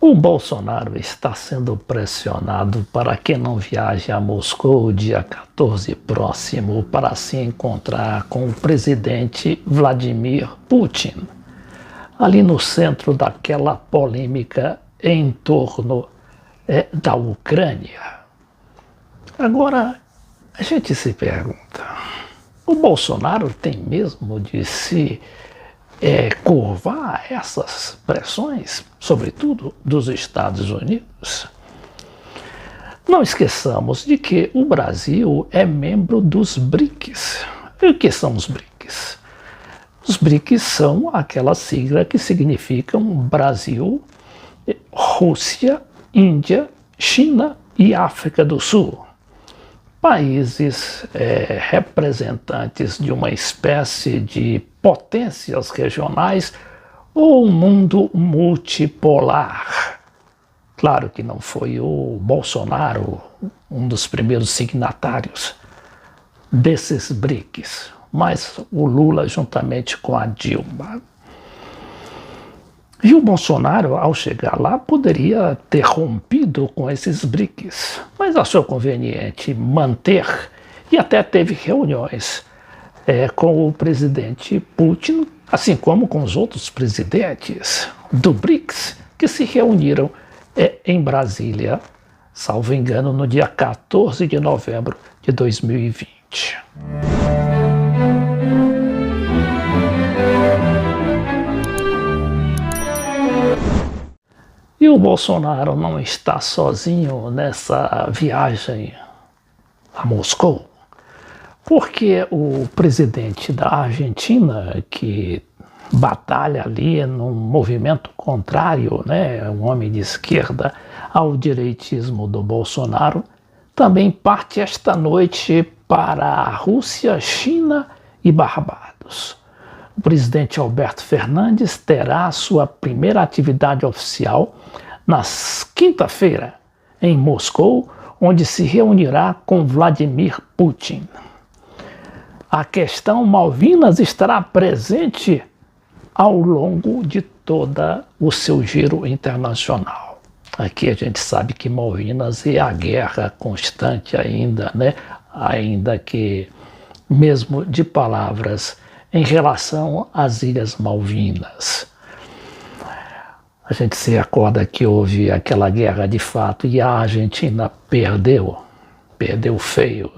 O Bolsonaro está sendo pressionado para que não viaje a Moscou dia 14 próximo para se encontrar com o presidente Vladimir Putin, ali no centro daquela polêmica em torno da Ucrânia. Agora, a gente se pergunta, o Bolsonaro tem mesmo de se curvar essas pressões, sobretudo dos Estados Unidos? Não esqueçamos de que o Brasil é membro dos BRICS. E o que são os BRICS? Os BRICS são aquela sigla que significam Brasil, Rússia, Índia, China e África do Sul. Países representantes de uma espécie de potências regionais ou um mundo multipolar. Claro que não foi o Bolsonaro um dos primeiros signatários desses BRICS, mas o Lula juntamente com a Dilma. E o Bolsonaro, ao chegar lá, poderia ter rompido com esses BRICS, mas achou conveniente manter e até teve reuniões com o presidente Putin, assim como com os outros presidentes do BRICS, que se reuniram em Brasília, salvo engano, no dia 14 de novembro de 2020. E o Bolsonaro não está sozinho nessa viagem a Moscou, porque o presidente da Argentina, que batalha ali num movimento contrário, um homem de esquerda ao direitismo do Bolsonaro, também parte esta noite para a Rússia, China e Barbados. O presidente Alberto Fernandes terá sua primeira atividade oficial na quinta-feira em Moscou, onde se reunirá com Vladimir Putin. A questão Malvinas estará presente ao longo de todo o seu giro internacional. Aqui a gente sabe que Malvinas é a guerra constante ainda, ainda que mesmo de palavras em relação às Ilhas Malvinas. A gente se recorda que houve aquela guerra de fato e a Argentina perdeu feio,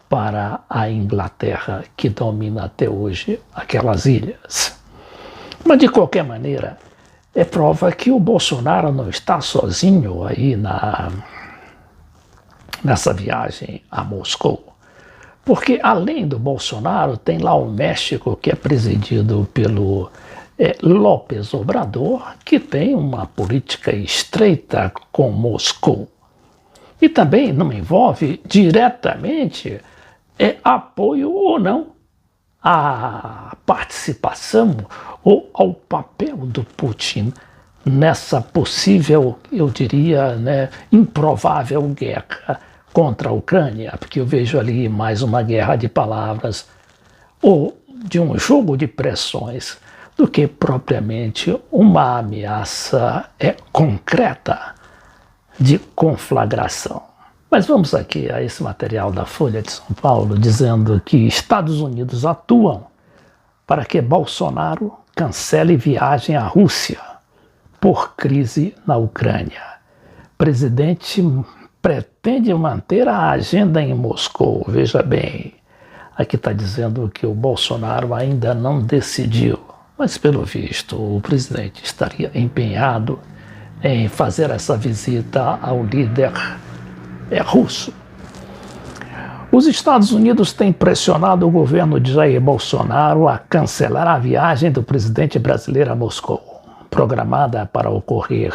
para a Inglaterra, que domina até hoje aquelas ilhas. Mas de qualquer maneira, é prova que o Bolsonaro não está sozinho aí nessa viagem a Moscou. Porque além do Bolsonaro, tem lá o México, que é presidido pelo López Obrador, que tem uma política estreita com Moscou. E também não envolve diretamente apoio ou não à participação ou ao papel do Putin nessa possível, eu diria, improvável guerra contra a Ucrânia, porque eu vejo ali mais uma guerra de palavras ou de um jogo de pressões do que propriamente uma ameaça concreta de conflagração. Mas vamos aqui a esse material da Folha de São Paulo dizendo que Estados Unidos atuam para que Bolsonaro cancele viagem à Rússia por crise na Ucrânia. Presidente pretende manter a agenda em Moscou. Veja bem, aqui está dizendo que o Bolsonaro ainda não decidiu, mas pelo visto o presidente estaria empenhado em fazer essa visita ao líder russo. Os Estados Unidos têm pressionado o governo de Jair Bolsonaro a cancelar a viagem do presidente brasileiro a Moscou, programada para ocorrer,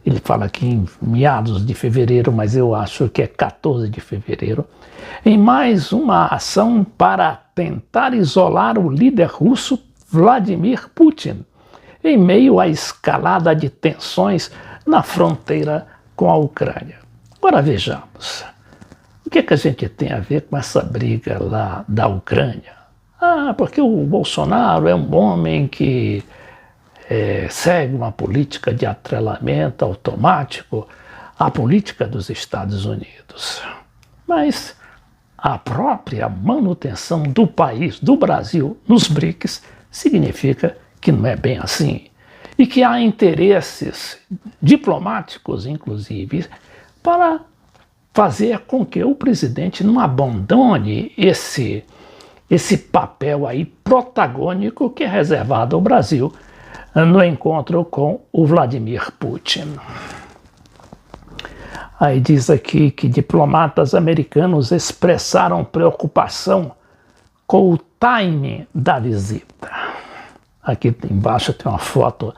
ele fala aqui em meados de fevereiro, mas eu acho que é 14 de fevereiro, em mais uma ação para tentar isolar o líder russo Vladimir Putin, em meio à escalada de tensões na fronteira com a Ucrânia. Agora vejamos, o que a gente tem a ver com essa briga lá da Ucrânia? Porque o Bolsonaro é um homem que segue uma política de atrelamento automático à política dos Estados Unidos. Mas a própria manutenção do país, do Brasil, nos BRICS, significa que não é bem assim. E que há interesses diplomáticos, inclusive, para fazer com que o presidente não abandone esse papel aí protagônico que é reservado ao Brasil no encontro com o Vladimir Putin. Aí diz aqui que diplomatas americanos expressaram preocupação com o timing da visita. Aqui embaixo tem uma foto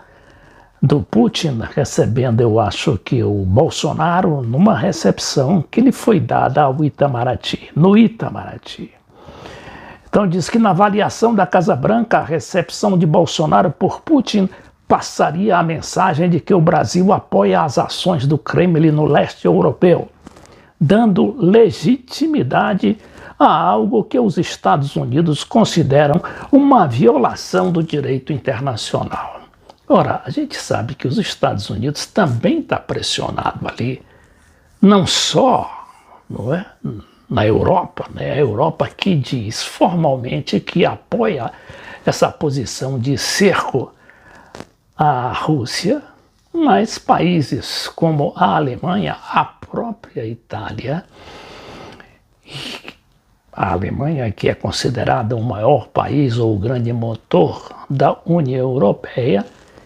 do Putin recebendo, eu acho que o Bolsonaro, numa recepção que lhe foi dada ao Itamaraty, no Itamaraty. Então diz que na avaliação da Casa Branca, a recepção de Bolsonaro por Putin passaria a mensagem de que o Brasil apoia as ações do Kremlin no leste europeu, dando legitimidade a algo que os Estados Unidos consideram uma violação do direito internacional. Ora, a gente sabe que os Estados Unidos também está pressionado ali, não só, não é, na Europa, né? A Europa que diz formalmente que apoia essa posição de cerco à Rússia, mas países como a Alemanha, a própria Itália, a Alemanha, que é considerada o maior país ou o grande motor da União Europeia,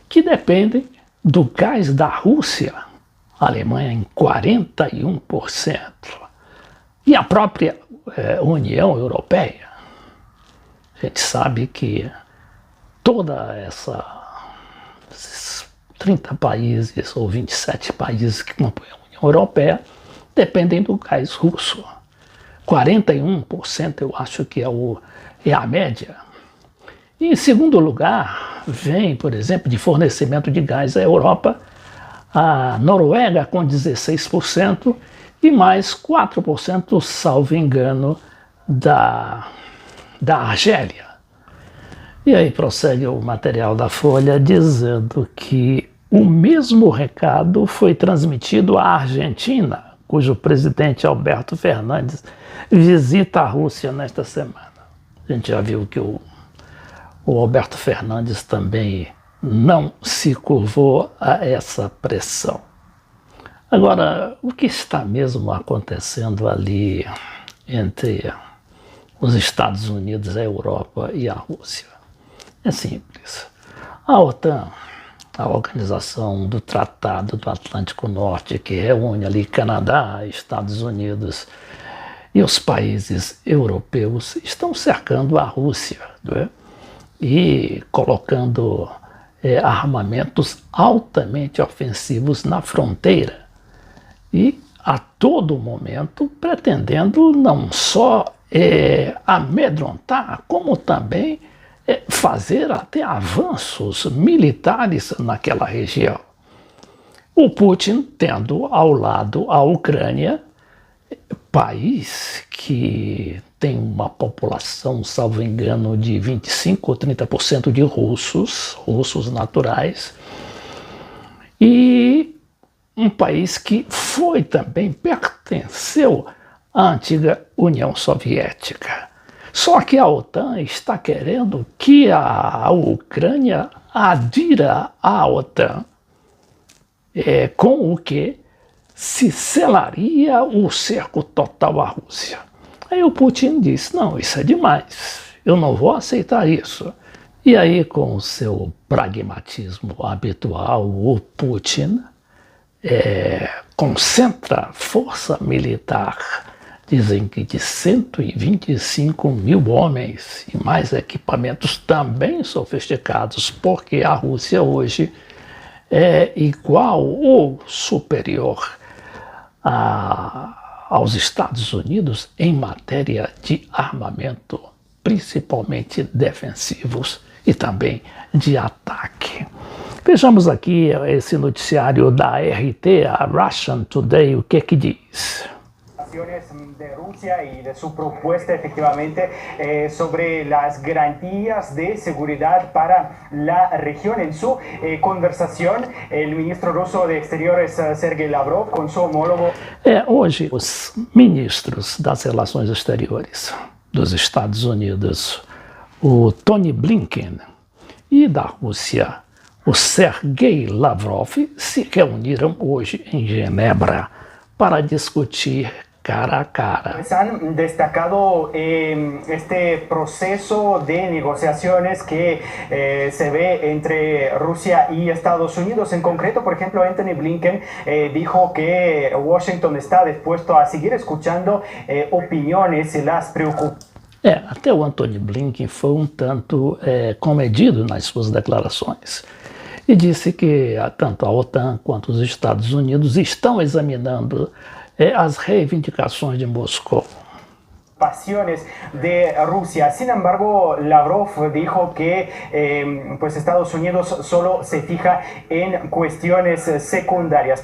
que dependem do gás da Rússia, a Alemanha em 41%. E a própria União Europeia, a gente sabe que toda esses 30 países ou 27 países que compõem a União Europeia dependem do gás russo. 41% eu acho que é a média. E em segundo lugar, vem, por exemplo, de fornecimento de gás à Europa, a Noruega com 16% e mais 4%, salvo engano, da Argélia. E aí prossegue o material da Folha dizendo que o mesmo recado foi transmitido à Argentina, cujo presidente Alberto Fernandes visita a Rússia nesta semana. A gente já viu que o Alberto Fernandes também não se curvou a essa pressão. Agora, o que está mesmo acontecendo ali entre os Estados Unidos, a Europa e a Rússia? É simples. A OTAN, a Organização do Tratado do Atlântico Norte, que reúne ali Canadá, Estados Unidos e os países europeus, estão cercando a Rússia, não é? E colocando armamentos altamente ofensivos na fronteira e a todo momento pretendendo não só amedrontar, como também fazer até avanços militares naquela região. O Putin tendo ao lado a Ucrânia, país que tem uma população, salvo engano, de 25 ou 30% de russos naturais, e um país que pertenceu à antiga União Soviética. Só que a OTAN está querendo que a Ucrânia adira à OTAN, com o que se selaria o cerco total à Rússia. Aí o Putin disse, não, isso é demais, eu não vou aceitar isso. E aí, com o seu pragmatismo habitual, o Putin concentra força militar, dizem que de 125 mil homens e mais equipamentos também sofisticados, porque a Rússia hoje é igual ou superior aos Estados Unidos em matéria de armamento, principalmente defensivos e também de ataque. Vejamos aqui esse noticiário da RT, a Russian Today, o que diz. de Rusia y de su propuesta efectivamente sobre las garantías de seguridad para la región. En su conversación, el ministro ruso de Exteriores, Sergei Lavrov, con su homólogo... Hoje, os ministros das Relações Exteriores dos Estados Unidos, o Tony Blinken, e da Rússia, o Sergei Lavrov, se reuniram hoje em Genebra para discutir cara a cara. Han destacado este proceso de negociaciones que se ve entre Rusia y Estados Unidos. En concreto, por ejemplo, Anthony Blinken dijo que Washington está dispuesto a seguir escuchando opiniones y las preocupaciones. Até o Anthony Blinken foi tanto comedido nas suas declarações e disse que tanto a OTAN quanto os Estados Unidos estão examinando as reivindicações de Moscou. De Rusia. Sin embargo, Lavrov dijo que pues Estados Unidos solo se fija en cuestiones secundarias.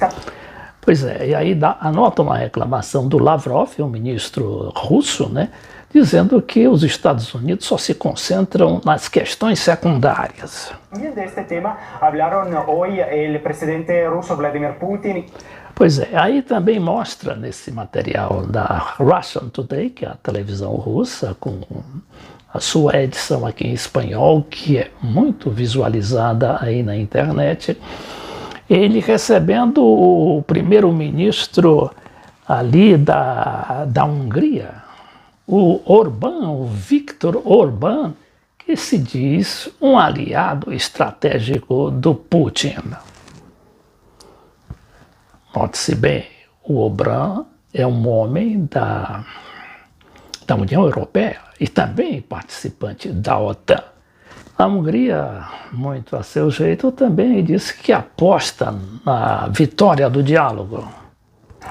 Pois e aí anota uma reclamação do Lavrov, o ministro russo, né, dizendo que os Estados Unidos só se concentram nas questões secundárias. De este tema hablaron hoy el presidente ruso Vladimir Putin. Pois aí também mostra nesse material da Russian Today, que é a televisão russa, com a sua edição aqui em espanhol, que é muito visualizada aí na internet, ele recebendo o primeiro-ministro ali da Hungria, o Orbán, o Viktor Orbán, que se diz um aliado estratégico do Putin. Note-se bem, o Orbán é um homem da União Europeia e também participante da OTAN. A Hungria, muito a seu jeito, também disse que aposta na vitória do diálogo.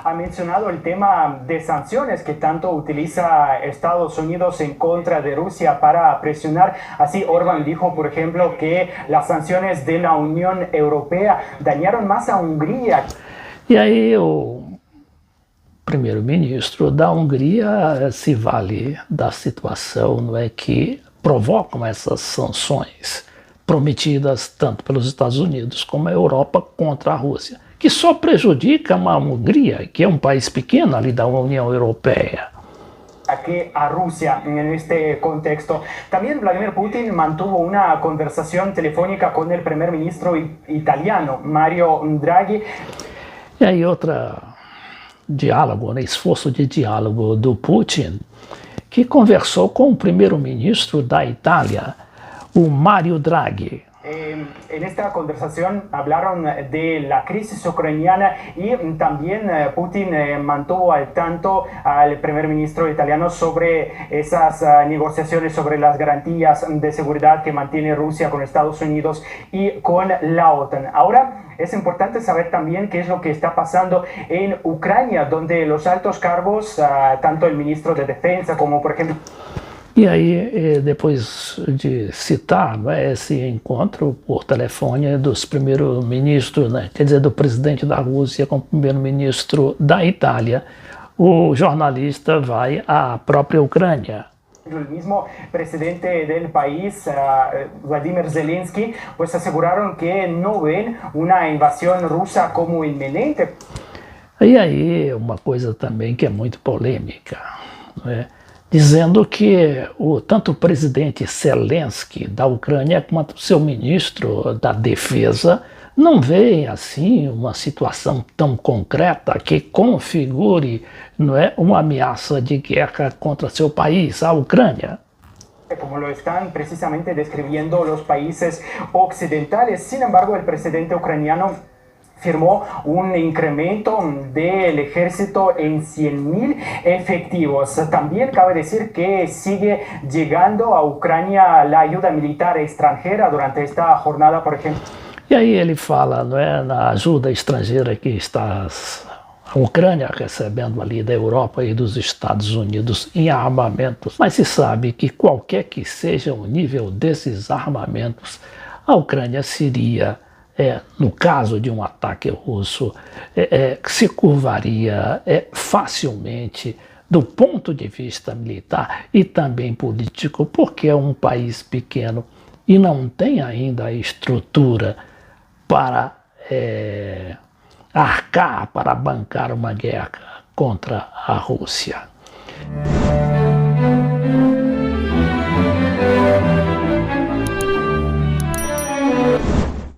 Ha mencionado el tema de sanciones que tanto utiliza Estados Unidos en contra de Rusia para presionar. Así, Orbán dijo, por ejemplo, que las sanciones de la Unión Europea dañaron más a Hungría. E aí o primeiro-ministro da Hungria se vale da situação, não é, que provocam essas sanções prometidas tanto pelos Estados Unidos como a Europa contra a Rússia, que só prejudica a Hungria, que é um país pequeno ali da União Europeia. Aquí a Rusia en este contexto. También Vladimir Putin mantuvo una conversación telefónica con el primer ministro italiano, Mario Draghi. E aí diálogo, esforço de diálogo do Putin, que conversou com o primeiro-ministro da Itália, o Mario Draghi. En esta conversación hablaron de la crisis ucraniana y también Putin mantuvo al tanto al primer ministro italiano sobre esas negociaciones sobre las garantías de seguridad que mantiene Rusia con Estados Unidos y con la OTAN. Ahora es importante saber también qué es lo que está pasando en Ucrania, donde los altos cargos, tanto el ministro de Defensa como por ejemplo... E aí, depois de citar esse encontro por telefone dos primeiros-ministros, quer dizer, do presidente da Rússia com o primeiro-ministro da Itália, o jornalista vai à própria Ucrânia. El mismo presidente del país, Vladimir Zelensky, pues aseguraron que no ven una invasión rusa como inminente. E aí, uma coisa também que é muito polêmica, não é? Dizendo que tanto o presidente Zelensky da Ucrânia quanto o seu ministro da Defesa não veem assim uma situação tão concreta que configure, não é, uma ameaça de guerra contra seu país, a Ucrânia. Como lo están precisamente describiendo los países occidentales. Sin embargo, el presidente ucraniano firmó un incremento del ejército en 100.000 efectivos. También cabe decir que sigue llegando a Ucrania la ayuda militar extranjera durante esta jornada, por ejemplo. E aí ele fala, não é, na ajuda estrangeira que está a Ucrânia recebendo ali da Europa e dos Estados Unidos em armamentos. Mas se sabe que qualquer que seja o nível desses armamentos, a Ucrânia seria no caso de um ataque russo, se curvaria facilmente do ponto de vista militar e também político, porque é um país pequeno e não tem ainda a estrutura para arcar, para bancar uma guerra contra a Rússia.